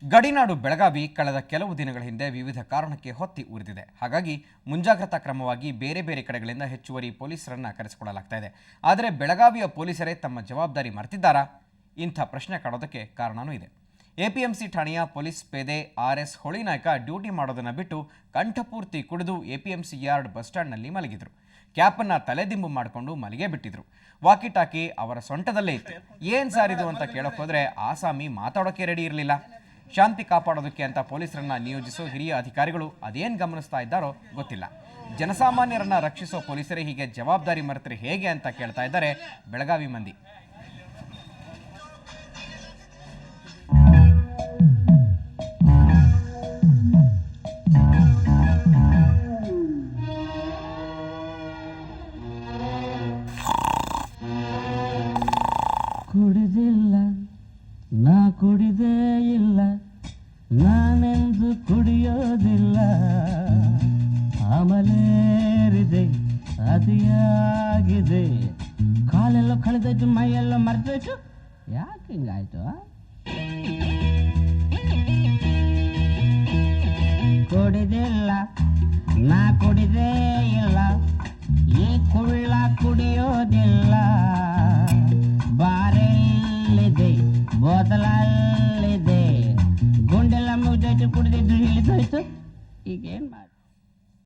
ಗಡಿನಾಡು ಬೆಳಗಾವಿ ಕಳೆದ ಕೆಲವು ದಿನಗಳ ಹಿಂದೆ ವಿವಿಧ ಕಾರಣಕ್ಕೆ ಹೊತ್ತಿ ಉರಿದಿದೆ. ಹಾಗಾಗಿ ಮುಂಜಾಗ್ರತಾ ಕ್ರಮವಾಗಿ ಬೇರೆ ಬೇರೆ ಕಡೆಗಳಿಂದ ಹೆಚ್ಚುವರಿ ಪೊಲೀಸರನ್ನ ಕರೆಸಿಕೊಳ್ಳಲಾಗ್ತಾ ಇದೆ. ಆದರೆ ಬೆಳಗಾವಿಯ ಪೊಲೀಸರೇ ತಮ್ಮ ಜವಾಬ್ದಾರಿ ಮರೆತಿದ್ದಾರಾ? ಇಂಥ ಪ್ರಶ್ನೆ ಕಾಡೋದಕ್ಕೆ ಕಾರಣನೂ ಇದೆ. ಎಪಿಎಂಸಿ ಠಾಣೆಯ ಪೊಲೀಸ್ ಪೇದೆ RS ಹೊಳಿನಾಯ್ಕ ಡ್ಯೂಟಿ ಮಾಡೋದನ್ನು ಬಿಟ್ಟು ಕಂಠಪೂರ್ತಿ ಕುಡಿದು ಎಪಿಎಂಸಿ ಯಾರ್ಡ್ ಬಸ್ ಸ್ಟ್ಯಾಂಡ್ನಲ್ಲಿ ಮಲಗಿದ್ರು. ಕ್ಯಾಪನ್ನು ತಲೆದಿಂಬು ಮಾಡಿಕೊಂಡು ಮಲಿಗೆ ಬಿಟ್ಟಿದ್ರು. ವಾಕಿಟಾಕಿ ಅವರ ಸೊಂಟದಲ್ಲೇ ಇತ್ತು. ಏನು ಸಾರಿದು ಅಂತ ಕೇಳೋಕೆ ಹೋದರೆ ಆಸಾಮಿ ಮಾತಾಡೋಕೆ ರೆಡಿ ಇರಲಿಲ್ಲ. ಶಾಂತಿ ಕಾಪಾಡೋದಕ್ಕೆ ಅಂತ ಪೊಲೀಸರನ್ನ ನಿಯೋಜಿಸೋ ಹಿರಿಯ ಅಧಿಕಾರಿಗಳು ಅದೇನು ಗಮನಿಸ್ತಾ ಇದ್ದಾರೋ ಗೊತ್ತಿಲ್ಲ. ಜನಸಾಮಾನ್ಯರನ್ನ ರಕ್ಷಿಸೋ ಪೊಲೀಸರೇ ಹೀಗೆ ಜವಾಬ್ದಾರಿ ಮರೆತರೆ ಹೇಗೆ ಅಂತ ಕೇಳ್ತಾ ಇದ್ದಾರೆ ಬೆಳಗಾವಿ ಮಂದಿ. ಕುಡಿದಿಲ್ಲ ನಾ ಕುಡಿದೇ ಇಲ್ಲ, ನಾನೆಂದು ಕುಡಿಯೋದಿಲ್ಲ, ಆಮಲೇರಿದೆ ಅತಿಯಾಗಿದೆ, ಕಾಲೆಲ್ಲ ಕಳೆದೋಯ್ತು, ಮೈಯೆಲ್ಲ ಮರ್ತೋಯ್ತು, ಯಾಕೆ ಹಿಂಗಾಯ್ತು? ಕುಡಿದಿಲ್ಲ ನಾ ಕುಡಿದೇ ಇಲ್ಲ, ಈ ಕುಳ್ಳ ಕುಡಿಯೋದಿಲ್ಲ, ಬಾರೆಲ್ಲಿದೆ ಬೋತಲ